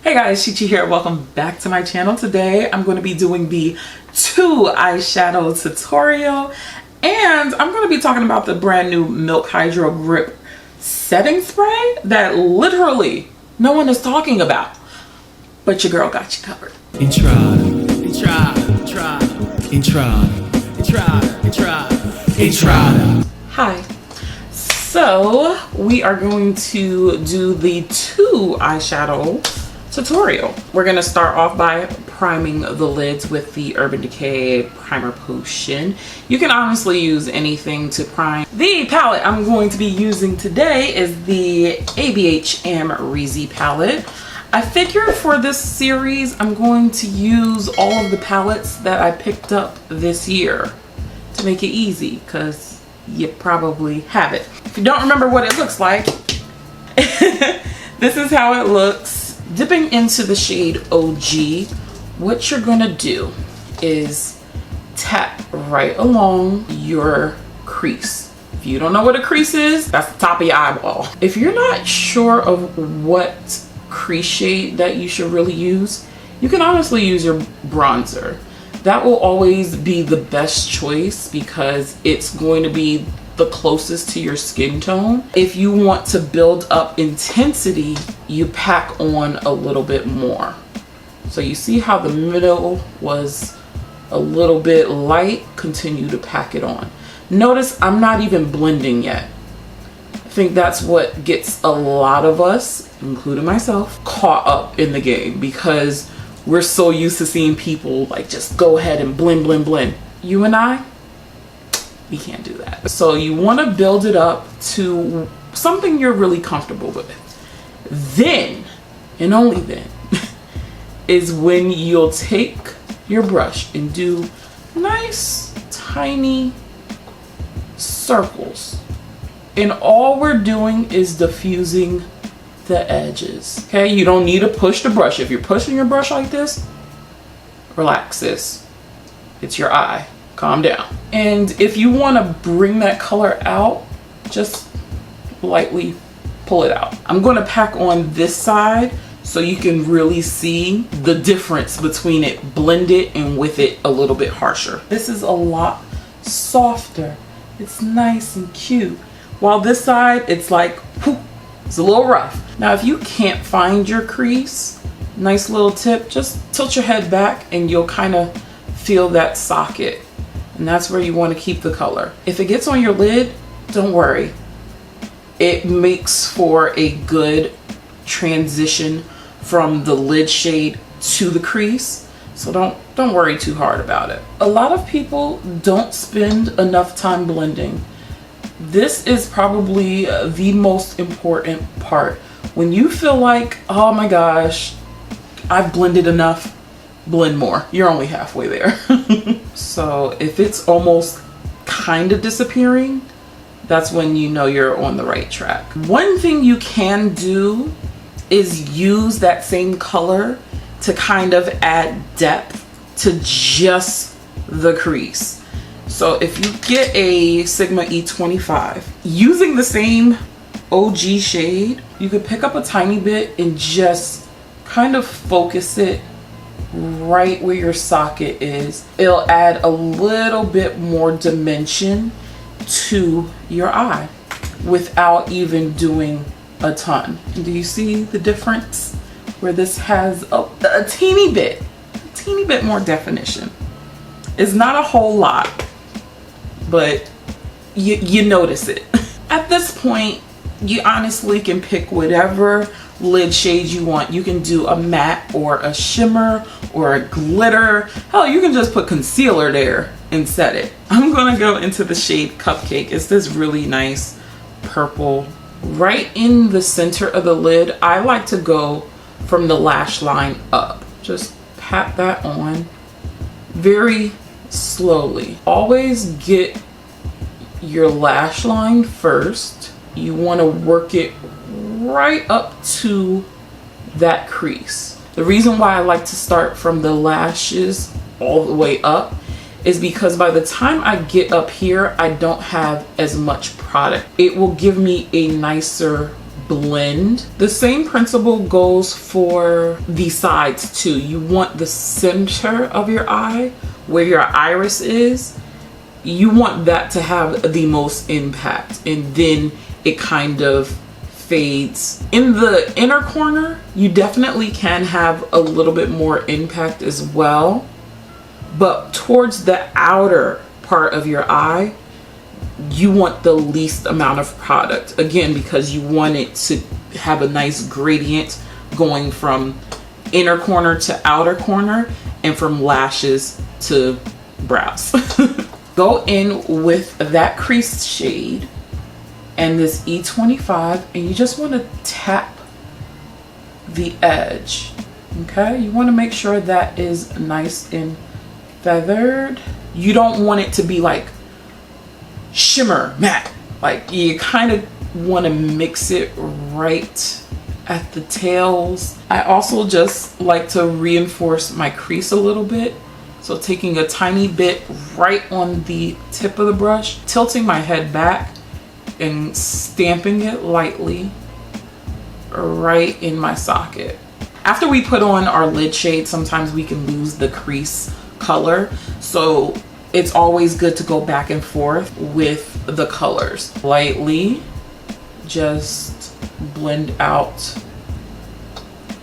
Hey guys, Chichi here. Welcome back to my channel. Today I'm going to be doing the 2 eyeshadow tutorial, and I'm going to be talking about the brand new Milk Hydro Grip setting spray that literally no one is talking about, but your girl got you covered. Hi. So we are going to do the 2 eyeshadow tutorial. We're going to start off by priming the lids with the Urban Decay primer potion. You can honestly use anything to prime. The palette I'm going to be using today is the ABH Amrezy palette. I figured for this series I'm going to use all of the palettes that I picked up this year to make it easy, because you probably have it. If you don't remember what it looks like, this is how it looks. Dipping into the shade OG, what you're gonna do is tap right along your crease. If you don't know what a crease is, that's the top of your eyeball. If you're not sure of what crease shade that you should really use, you can honestly use your bronzer. That will always be the best choice because it's going to be the closest to your skin tone. If you want to build up intensity, you pack on a little bit more. So you see how the middle was a little bit light, continue to pack it on. Notice I'm not even blending yet. I think that's what gets a lot of us, including myself, caught up in the game, because we're so used to seeing people like just go ahead and blend. You and I, we can't do that. So you want to build it up to something you're really comfortable with. Then, and only then, is when you'll take your brush and do nice tiny circles. And all we're doing is diffusing the edges. Okay, you don't need to push the brush. If you're pushing your brush like this, relax, sis. It's your eye. Calm down. And if you want to bring that color out, just lightly pull it out. I'm going to pack on this side so you can really see the difference between it blended and with it a little bit harsher. This is a lot softer. It's nice and cute. While this side, it's like, whoop, it's a little rough. Now, if you can't find your crease, nice little tip, just tilt your head back and you'll kind of feel that socket. And that's where you want to keep the color. If it gets on your lid, don't worry. It makes for a good transition from the lid shade to the crease. So don't worry too hard about it. A lot of people don't spend enough time blending. This is probably the most important part. When you feel like, oh my gosh, I've blended enough, blend more. You're only halfway there. So if it's almost kind of disappearing, that's when you know you're on the right track. One thing you can do is use that same color to kind of add depth to just the crease. So if you get a Sigma E25, using the same OG shade, you could pick up a tiny bit and just kind of focus it right where your socket is. It'll add a little bit more dimension to your eye without even doing a ton. Do you see the difference where this has a teeny bit more definition? It's not a whole lot, but you notice it. At this point, you honestly can pick whatever lid shade you want. You can do a matte or a shimmer or a glitter. Hell, you can just put concealer there and set it. I'm gonna go into the shade Cupcake. It's this really nice purple. Right in the center of the lid, I like to go from the lash line up. Just pat that on very slowly. Always get your lash line first. You want to work it right up to that crease. The reason why I like to start from the lashes all the way up is because by the time I get up here, I don't have as much product. It will give me a nicer blend. The same principle goes for the sides too. You want the center of your eye, where your iris is, you want that to have the most impact, and then it kind of fades. In the inner corner, you definitely can have a little bit more impact as well, but towards the outer part of your eye, you want the least amount of product, again, because you want it to have a nice gradient going from inner corner to outer corner and from lashes to brows. Go in with that crease shade and this E25, and you just want to tap the edge. Okay, you want to make sure that is nice and feathered. You don't want it to be like shimmer matte. Like, you kind of want to mix it right at the tails. I also just like to reinforce my crease a little bit. So taking a tiny bit right on the tip of the brush, tilting my head back and stamping it lightly right in my socket. After we put on our lid shade, sometimes we can lose the crease color. So it's always good to go back and forth with the colors. Lightly just blend out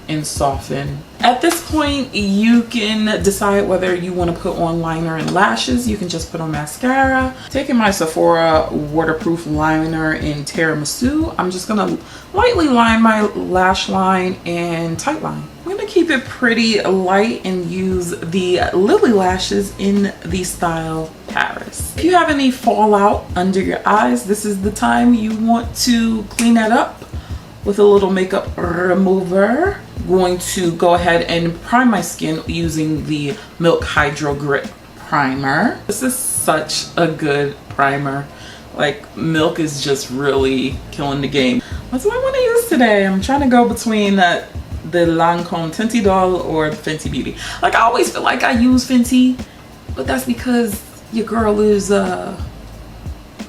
and soften. At this point, you can decide whether you want to put on liner and lashes. You can just put on mascara. Taking my Sephora waterproof liner in Tiramisu, I'm just gonna lightly line my lash line and tight line. I'm gonna keep it pretty light and use the Lilly Lashes in the style Paris. If you have any fallout under your eyes, this is the time you want to clean that up with a little makeup remover. Going to go ahead and prime my skin using the Milk Hydro Grip Primer. This is such a good primer. Like, Milk is just really killing the game. What do I want to use today? I'm trying to go between the Lancome Teint Idole or Fenty Beauty. Like, I always feel like I use Fenty, but that's because your girl is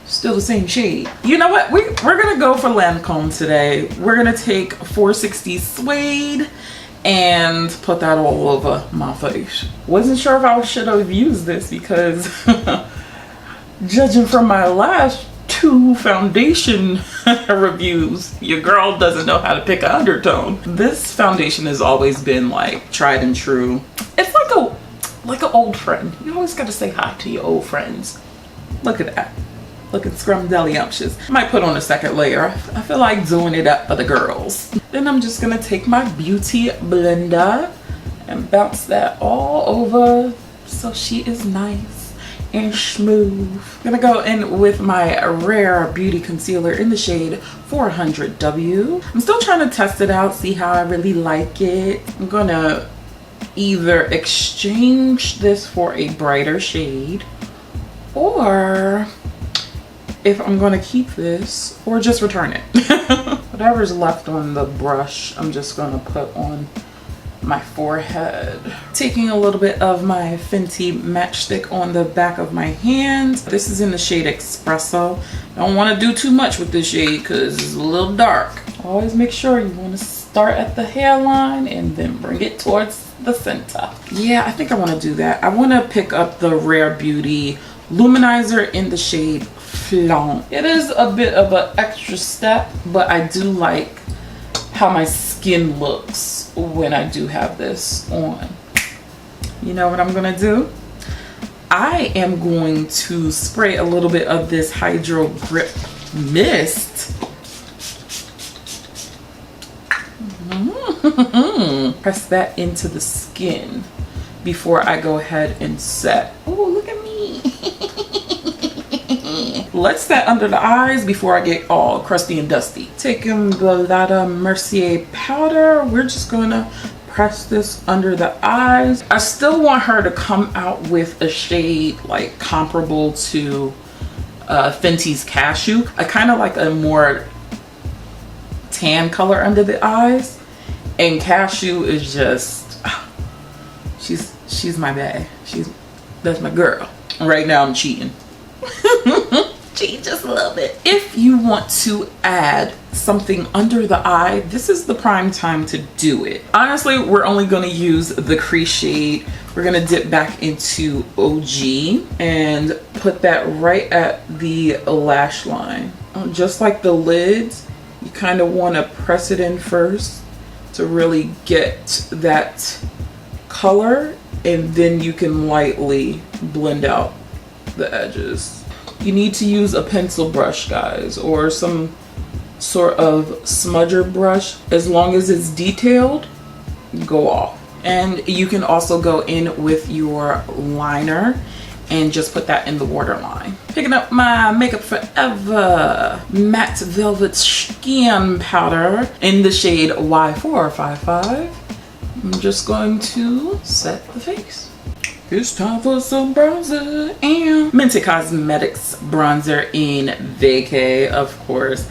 still the same shade. You know what? We're gonna go for Lancome today. We're gonna take 460 Suede and put that all over my face. Wasn't sure if I should have used this because judging from my last 2 foundation reviews, your girl doesn't know how to pick an undertone. This foundation has always been like tried and true. It's like an old friend. You always gotta say hi to your old friends. Look at that. Looking scrumdiddlyumptious. I might put on a second layer. I feel like doing it up for the girls. Then I'm just gonna take my beauty blender and bounce that all over so she is nice and smooth. I'm gonna go in with my Rare Beauty Concealer in the shade 400W. I'm still trying to test it out, see how I really like it. I'm gonna either exchange this for a brighter shade, or if I'm gonna keep this, or just return it. Whatever's left on the brush, I'm just gonna put on my forehead. Taking a little bit of my Fenty matchstick on the back of my hand. This is in the shade Espresso. Don't want to do too much with this shade because it's a little dark. Always make sure you want to start at the hairline and then bring it towards the center. Yeah, I think I want to do that. I want to pick up the Rare Beauty Luminizer in the shade Flan. It is a bit of an extra step, but I do like how my skin looks when I do have this on. You know what I'm gonna do? I am going to spray a little bit of this Hydro Grip Mist. Press that into the skin before I go ahead and set. Oh, look at me. Let's set under the eyes before I get all crusty and dusty. Taking the Lada Mercier powder, we're just gonna press this under the eyes. I still want her to come out with a shade like comparable to Fenty's Cashew. I kind of like a more tan color under the eyes, and Cashew is just, she's my bae. That's my girl. Right now I'm cheating. Cheat just a little bit. If you want to add something under the eye, this is the prime time to do it. Honestly, we're only going to use the crease shade. We're going to dip back into OG and put that right at the lash line. Just like the lids, you kind of want to press it in first to really get that color, and then you can lightly blend out the edges. You need to use a pencil brush, guys, or some sort of smudger brush. As long as it's detailed, go off. And you can also go in with your liner and just put that in the waterline. Picking up my Makeup Forever Matte Velvet Skin Powder in the shade Y455. I'm just going to set the face. It's time for some bronzer, and Mented Cosmetics bronzer in Decay, of course.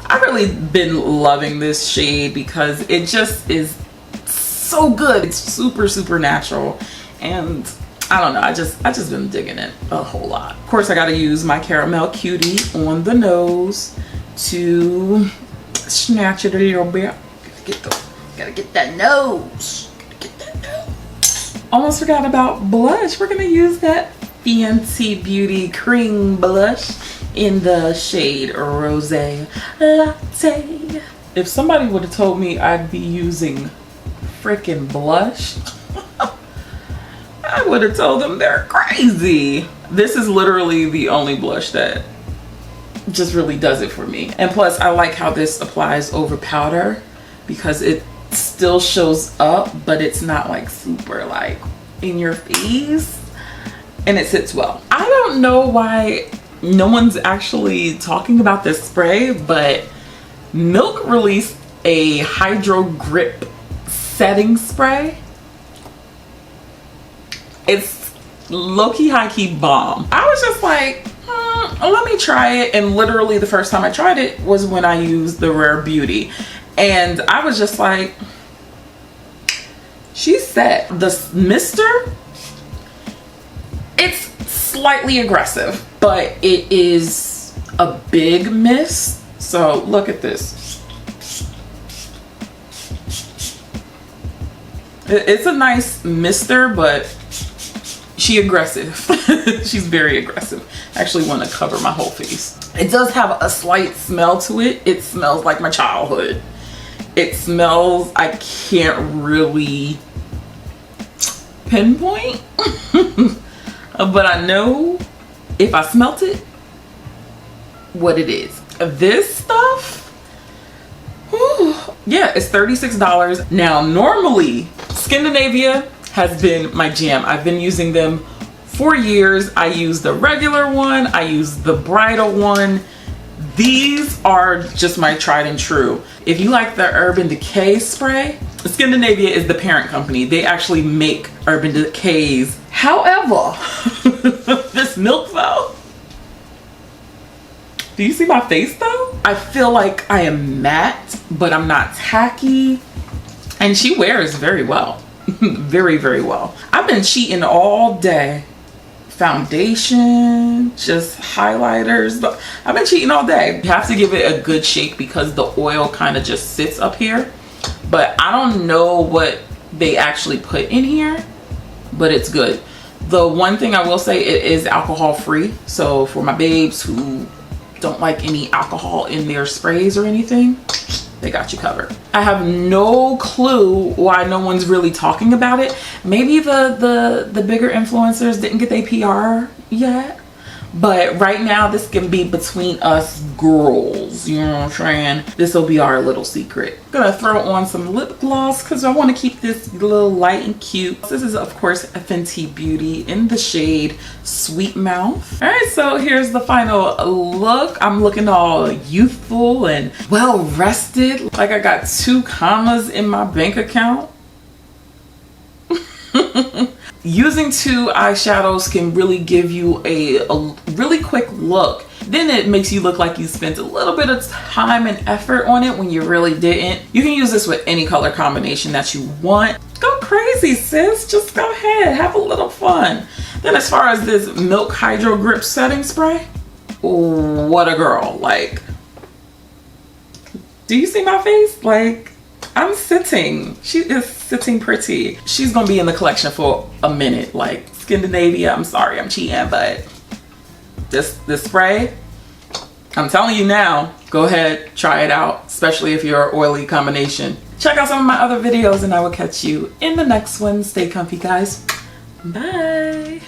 I've really been loving this shade because it just is so good. It's super, super natural, and I don't know, I just been digging it a whole lot. Of course, I gotta use my Caramel Cutie on the nose to snatch it a little bit. Gotta get that nose. Almost forgot about blush. We're gonna use that Fenty Beauty cream blush in the shade Rosé Latte. If somebody would have told me I'd be using freaking blush, I would have told them they're crazy. This is literally the only blush that just really does it for me. And plus, I like how this applies over powder because it still shows up, but it's not like super like in your face, and it sits well. I don't know why no one's actually talking about this spray, but Milk released a Hydro Grip setting spray. It's low-key, high-key bomb. I was just like, let me try it. And literally the first time I tried it was when I used the Rare Beauty. And I was just like, she's set. The mister, it's slightly aggressive, but it is a big mist. So look at this. It's a nice mister, but she aggressive. She's very aggressive. I actually want to cover my whole face. It does have a slight smell to it. It smells like my childhood. It smells, I can't really pinpoint, but I know if I smelt it, what it is. This stuff, whew, yeah, it's $36. Now, normally, Scandinavia has been my jam. I've been using them for years. I use the regular one, I use the bridal one. These are just my tried and true. If you like the Urban Decay spray, Scandinavia is the parent company. They actually make Urban Decays. However, this Milk though, do you see my face though? I feel like I am matte, but I'm not tacky. And she wears very well. Very, very well. I've been cheating all day. Foundation, just highlighters. I've been cheating all day. You have to give it a good shake because the oil kind of just sits up here. But I don't know what they actually put in here, but it's good. The one thing I will say, it is alcohol free. So for my babes who don't like any alcohol in their sprays or anything, they got you covered. I have no clue why no one's really talking about it. Maybe the bigger influencers didn't get their PR yet. But right now, this can be between us girls, you know what I'm saying? This will be our little secret. I'm gonna throw on some lip gloss because I want to keep this a little light and cute. This is, of course, a Fenty Beauty in the shade Sweet Mouth. All right, so here's the final look. I'm looking all youthful and well rested. Like I got 2 commas in my bank account. Using 2 eyeshadows can really give you a really quick look. Then it makes you look like you spent a little bit of time and effort on it when you really didn't. You can use this with any color combination that you want. Go crazy, sis. Just go ahead, have a little fun. Then as far as this Milk Hydro Grip setting spray, what a girl. Like, Do you see my face? Like, I'm sitting. She is sitting pretty. She's gonna be in the collection for a minute. Like, Scandinavia, I'm sorry, I'm cheating, but this spray, I'm telling you now, go ahead, try it out, especially if you're an oily combination. Check out some of my other videos and I will catch you in the next one. Stay comfy, guys. Bye.